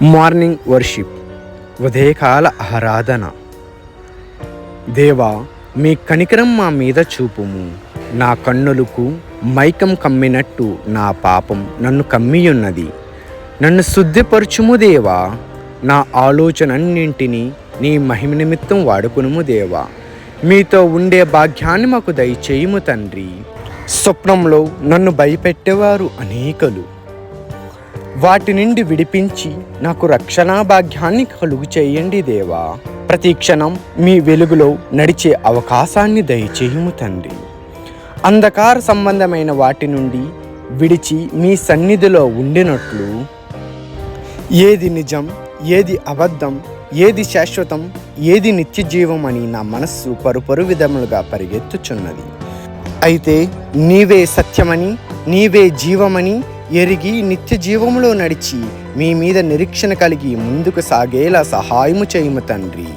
Morning worship, ఉదయకాల ఆరాధన. దేవా, మీ కనికరం మా మీద చూపుము. నా కన్నులకు మైకం కమ్మినట్టు నా పాపం నన్ను కమ్మియున్నది. నన్ను శుద్ధిపరచుము దేవా. నా ఆలోచనన్నింటినీ నీ మహిమ నిమిత్తం వాడుకునుము దేవా. మీతో ఉండే భాగ్యాన్ని మాకు దయచేయుము తండ్రి. స్వప్నంలో నన్ను భయపెట్టేవారు అనేకులు. వాటి నుండి విడిపించి నాకు రక్షణా భాగ్యాన్ని కలుగు చేయండి దేవా. ప్రతి క్షణం మీ వెలుగులో నడిచే అవకాశాన్ని దయచేయుము తండ్రి. అంధకార సంబంధమైన వాటి నుండి విడిచి మీ సన్నిధిలో ఉండినట్లు ఏది నిజం, ఏది అబద్ధం, ఏది శాశ్వతం, ఏది నిత్య జీవం అని నా మనస్సు పరుపరు విధములుగా పరిగెత్తుచున్నది. అయితే నీవే సత్యమని, నీవే జీవమని ఎరిగి నిత్య జీవములో నడిచి మీ మీద నిరీక్షణ కలిగి ముందుకు సాగేలా సహాయము చేయుము తండ్రి.